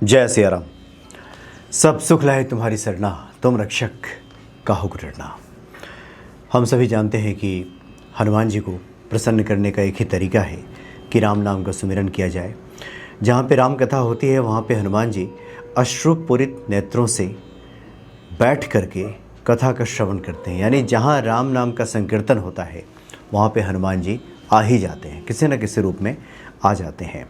जय सिया राम। सब सुख लाए तुम्हारी सरना, तुम रक्षक काहू को डरना। हम सभी जानते हैं कि हनुमान जी को प्रसन्न करने का एक ही तरीका है कि राम नाम का सुमिरन किया जाए। जहाँ पे राम कथा होती है वहाँ पे हनुमान जी अश्रुपूरित नेत्रों से बैठ करके कथा का श्रवण करते हैं। यानी जहाँ राम नाम का संकीर्तन होता है वहाँ पे हनुमान जी आ ही जाते हैं, किसी न किसी रूप में आ जाते हैं।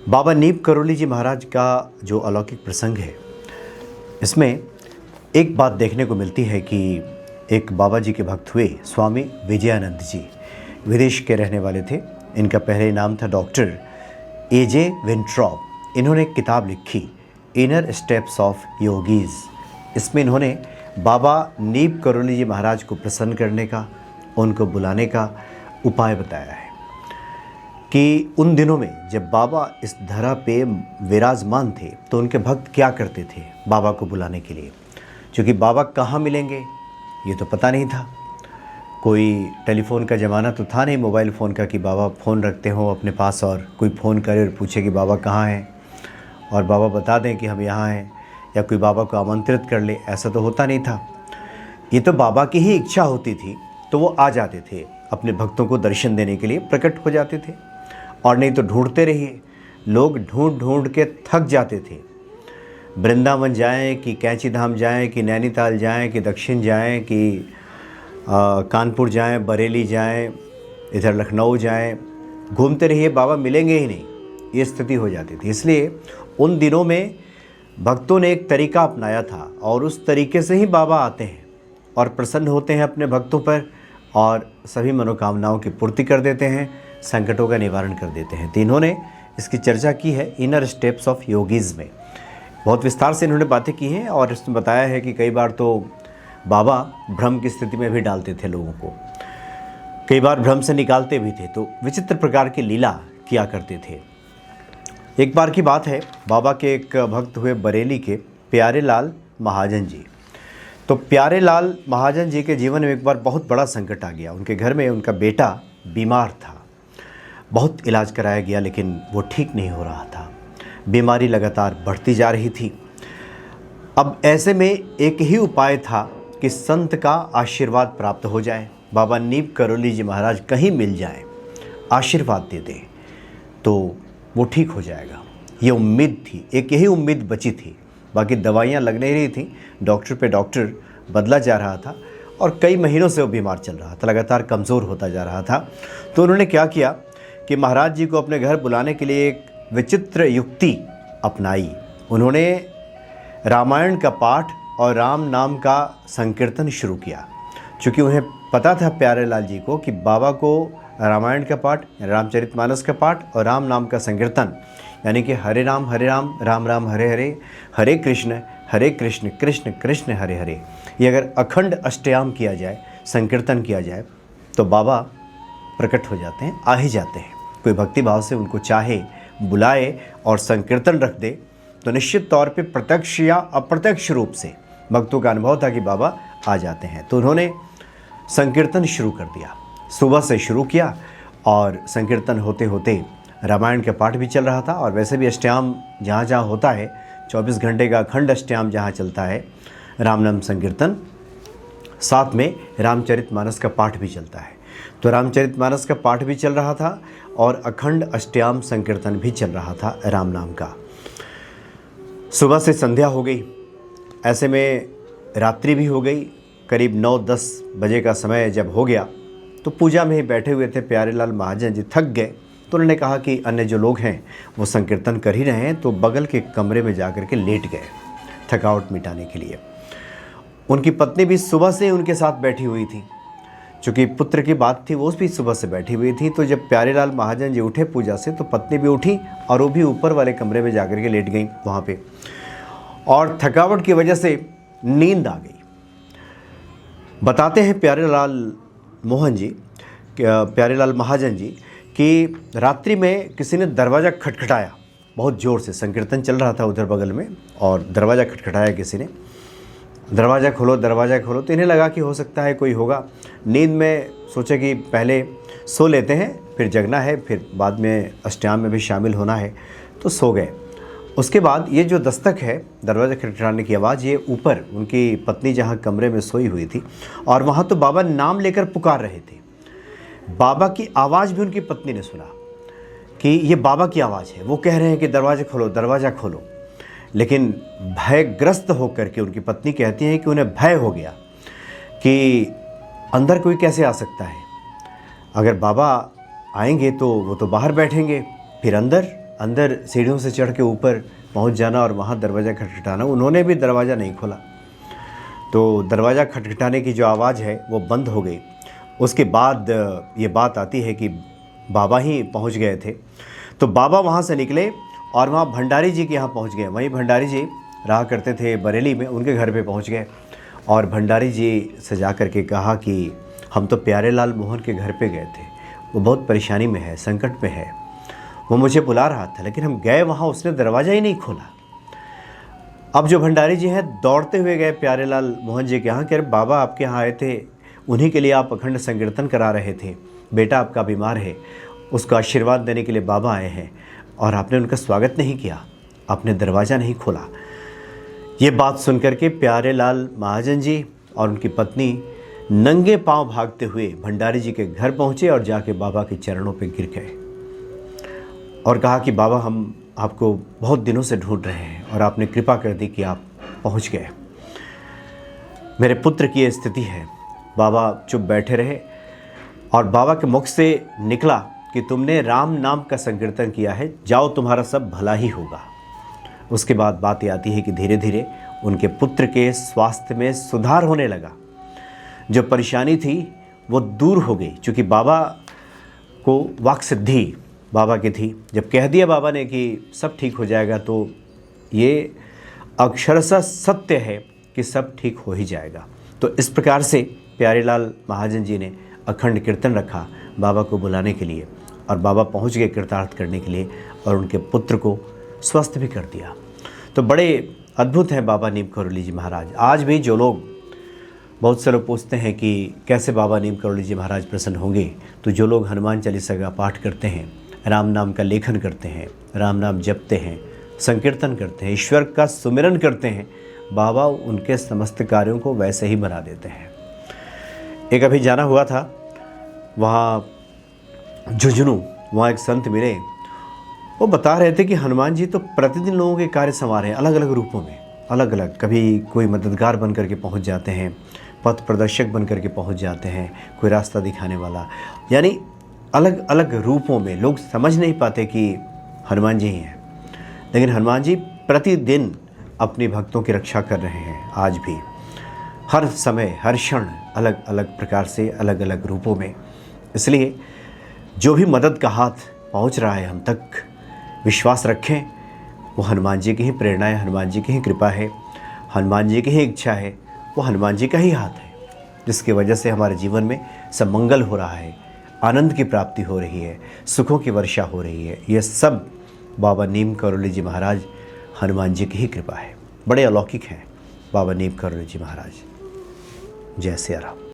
बाबा नीप करोली जी महाराज का जो अलौकिक प्रसंग है, इसमें एक बात देखने को मिलती है कि एक बाबा जी के भक्त हुए स्वामी विजयानंद जी, विदेश के रहने वाले थे। इनका पहले नाम था डॉक्टर एजे विंट्रॉप। इन्होंने एक किताब लिखी, इनर स्टेप्स ऑफ योगीज़। इसमें इन्होंने बाबा नीप करोली जी महाराज को प्रसन्न करने का, उनको बुलाने का उपाय बताया है कि उन दिनों में जब बाबा इस धरा पे विराजमान थे तो उनके भक्त क्या करते थे बाबा को बुलाने के लिए। क्योंकि बाबा कहाँ मिलेंगे ये तो पता नहीं था, कोई टेलीफ़ोन का ज़माना तो था नहीं, मोबाइल फ़ोन का कि बाबा फ़ोन रखते हो अपने पास और कोई फ़ोन करे और पूछे कि बाबा कहाँ हैं और बाबा बता दें कि हम यहाँ हैं, या कोई बाबा को आमंत्रित कर ले, ऐसा तो होता नहीं था। ये तो बाबा की ही इच्छा होती थी तो वो आ जाते थे, अपने भक्तों को दर्शन देने के लिए प्रकट हो जाते थे। और नहीं तो ढूंढते रहिए, लोग ढूंढ ढूंढ के थक जाते थे। वृंदावन जाएं कि कैंची धाम जाएं कि नैनीताल जाएं कि दक्षिण जाएं कि कानपुर जाएं, बरेली जाएं, इधर लखनऊ जाएं, घूमते रहिए, बाबा मिलेंगे ही नहीं, ये स्थिति हो जाती थी। इसलिए उन दिनों में भक्तों ने एक तरीका अपनाया था और उस तरीके से ही बाबा आते हैं और प्रसन्न होते हैं अपने भक्तों पर और सभी मनोकामनाओं की पूर्ति कर देते हैं, संकटों का निवारण कर देते हैं। तो इन्होंने इसकी चर्चा की है इनर स्टेप्स ऑफ योगीज़ में, बहुत विस्तार से इन्होंने बातें की हैं और इसमें बताया है कि कई बार तो बाबा भ्रम की स्थिति में भी डालते थे लोगों को, कई बार भ्रम से निकालते भी थे, तो विचित्र प्रकार की लीला किया करते थे। एक बार की बात है, बाबा के एक भक्त हुए बरेली के प्यारे लाल महाजन जी। तो प्यारे लाल महाजन जी के जीवन में एक बार बहुत बड़ा संकट आ गया। उनके घर में उनका बेटा बीमार था, बहुत इलाज कराया गया लेकिन वो ठीक नहीं हो रहा था, बीमारी लगातार बढ़ती जा रही थी। अब ऐसे में एक ही उपाय था कि संत का आशीर्वाद प्राप्त हो जाए, बाबा नीप करोली जी महाराज कहीं मिल जाए, आशीर्वाद दे दें तो वो ठीक हो जाएगा। ये उम्मीद थी, एक यही उम्मीद बची थी, बाकी दवाइयाँ लग नहीं रही थी, डॉक्टर पे डॉक्टर बदला जा रहा था और कई महीनों से वो बीमार चल रहा था, लगातार कमज़ोर होता जा रहा था। तो उन्होंने क्या किया कि महाराज जी को अपने घर बुलाने के लिए एक विचित्र युक्ति अपनाई। उन्होंने रामायण का पाठ और राम नाम का संकीर्तन शुरू किया। चूँकि उन्हें पता था प्यारे लाल जी को कि बाबा को रामायण का पाठ, रामचरितमानस का पाठ और राम नाम का संकीर्तन, यानी कि हरे राम राम राम हरे हरे, हरे कृष्ण कृष्ण कृष्ण हरे हरे, ये अगर अखंड अष्टयाम किया जाए, संकीर्तन किया जाए तो बाबा प्रकट हो जाते हैं, आ ही जाते हैं। कोई भक्ति भाव से उनको चाहे बुलाए और संकीर्तन रख दे तो निश्चित तौर पे प्रत्यक्ष या अप्रत्यक्ष रूप से भक्तों का अनुभव था कि बाबा आ जाते हैं। तो उन्होंने संकीर्तन शुरू कर दिया, सुबह से शुरू किया और संकीर्तन होते होते रामायण का पाठ भी चल रहा था। और वैसे भी अष्टयाम जहाँ जहाँ होता है, 24 घंटे का अखंड अष्टयाम जहाँ चलता है, राम नाम संकीर्तन, साथ में रामचरितमानस का पाठ भी चलता है। तो रामचरितमानस का पाठ भी चल रहा था और अखंड अष्टयाम संकीर्तन भी चल रहा था राम नाम का। सुबह से संध्या हो गई, ऐसे में रात्रि भी हो गई, करीब 9-10 बजे का समय जब हो गया तो पूजा में ही बैठे हुए थे प्यारे लाल महाजन जी, थक गए। तो उन्होंने कहा कि अन्य जो लोग हैं वो संकीर्तन कर ही रहे हैं, तो बगल के कमरे में जाकर के लेट गए थकावट मिटाने के लिए। उनकी पत्नी भी सुबह से उनके साथ बैठी हुई थी, चूँकि पुत्र की बात थी, वो भी सुबह से बैठी हुई थी। तो जब प्यारे लाल महाजन जी उठे पूजा से तो पत्नी भी उठी और वो भी ऊपर वाले कमरे में जाकर के लेट गई वहाँ पे, और थकावट की वजह से नींद आ गई। बताते हैं प्यारे लाल महाजन जी कि रात्रि में किसी ने दरवाज़ा खटखटाया, बहुत ज़ोर से संकीर्तन चल रहा था उधर बगल में, और दरवाज़ा खटखटाया किसी ने, दरवाज़ा खोलो। तो इन्हें लगा कि हो सकता है कोई होगा। नींद में सोचे कि पहले सो लेते हैं, फिर जगना है, फिर बाद में अष्टयाम में भी शामिल होना है, तो सो गए। उसके बाद ये जो दस्तक है, दरवाज़ा खटखटाने की आवाज़, ये ऊपर उनकी पत्नी जहाँ कमरे में सोई हुई थी और वहाँ तो बाबा नाम लेकर पुकार रहे थे। बाबा की आवाज़ भी उनकी पत्नी ने सुना कि ये बाबा की आवाज़ है। वो कह रहे हैं कि दरवाज़ा खोलो, दरवाज़ा खोलो। लेकिन भयग्रस्त होकर के उनकी पत्नी कहती हैं कि उन्हें भय हो गया कि अंदर कोई कैसे आ सकता है। अगर बाबा आएंगे तो वो तो बाहर बैठेंगे, फिर अंदर सीढ़ियों से चढ़ के ऊपर पहुंच जाना और वहाँ दरवाज़ा खटखटाना। उन्होंने भी दरवाज़ा नहीं खोला, तो दरवाज़ा खटखटाने की जो आवाज़ है वो बंद हो गई। उसके बाद ये बात आती है कि बाबा ही पहुंच गए थे। तो बाबा वहाँ से निकले और वहाँ भंडारी जी के यहाँ पहुँच गए। वहीं भंडारी जी रहा करते थे बरेली में, उनके घर पे पहुँच गए और भंडारी जी से जा कर के कहा कि हम तो प्यारेलाल मोहन के घर पे गए थे, वो बहुत परेशानी में है, संकट में है, वो मुझे बुला रहा था, लेकिन हम गए वहाँ, उसने दरवाज़ा ही नहीं खोला। अब जो भंडारी जी हैं दौड़ते हुए गए प्यारेलाल मोहन जी के यहाँ कि अरे बाबा आपके यहाँ आए थे, उन्हीं के लिए आप अखंड संकीर्तन करा रहे थे, बेटा आपका बीमार है, उसको आशीर्वाद देने के लिए बाबा आए हैं और आपने उनका स्वागत नहीं किया, आपने दरवाज़ा नहीं खोला। ये बात सुनकर के प्यारेलाल महाजन जी और उनकी पत्नी नंगे पांव भागते हुए भंडारी जी के घर पहुँचे और जाके बाबा के चरणों पर गिर गए और कहा कि बाबा हम आपको बहुत दिनों से ढूंढ रहे हैं और आपने कृपा कर दी कि आप पहुँच गए। मेरे पुत्र की ये स्थिति है। बाबा चुप बैठे रहे और बाबा के मुख से निकला कि तुमने राम नाम का संकीर्तन किया है, जाओ तुम्हारा सब भला ही होगा। उसके बाद बात ये आती है कि धीरे धीरे उनके पुत्र के स्वास्थ्य में सुधार होने लगा। जो परेशानी थी वो दूर हो गई, क्योंकि बाबा को वाक सिद्धि बाबा की थी। जब कह दिया बाबा ने कि सब ठीक हो जाएगा, तो ये अक्षरशः सत्य है कि सब ठीक हो ही जाएगा। तो इस प्रकार से प्यारेलाल महाजन जी ने अखंड कीर्तन रखा बाबा को बुलाने के लिए और बाबा पहुंच गए कृतार्थ करने के लिए और उनके पुत्र को स्वस्थ भी कर दिया। तो बड़े अद्भुत हैं बाबा नीम करोली जी महाराज। आज भी जो लोग, बहुत से लोग पूछते हैं कि कैसे बाबा नीम करोली जी महाराज प्रसन्न होंगे, तो जो लोग हनुमान चालीसा का पाठ करते हैं, राम नाम का लेखन करते हैं, राम नाम जपते हैं, संकीर्तन करते हैं, ईश्वर का सुमिरन करते हैं, बाबा उनके समस्त कार्यों को वैसे ही बना देते हैं। एक अभी जाना हुआ था वहाँ झुंझुनू, वहाँ एक संत मिले, वो बता रहे थे कि हनुमान जी तो प्रतिदिन लोगों के कार्य संवार हैं, अलग अलग रूपों में, अलग अलग। कभी कोई मददगार बन करके पहुँच जाते हैं, पथ प्रदर्शक बन करके पहुँच जाते हैं, कोई रास्ता दिखाने वाला, यानी अलग अलग रूपों में। लोग समझ नहीं पाते कि हनुमान जी ही हैं, लेकिन हनुमान जी प्रतिदिन अपने भक्तों की रक्षा कर रहे हैं। आज भी हर समय हर क्षण अलग अलग प्रकार से, अलग अलग रूपों में। इसलिए जो भी मदद का हाथ पहुंच रहा है हम तक, विश्वास रखें, वो हनुमान जी की ही प्रेरणा है, हनुमान जी की ही कृपा है, हनुमान जी की ही इच्छा है, वो हनुमान जी का ही हाथ है, जिसकी वजह से हमारे जीवन में सब मंगल हो रहा है, आनंद की प्राप्ति हो रही है, सुखों की वर्षा हो रही है। ये सब बाबा नीम करोली जी महाराज, हनुमान जी की ही कृपा है। बड़े अलौकिक हैं बाबा नीम करोली जी महाराज। जय सिया राम।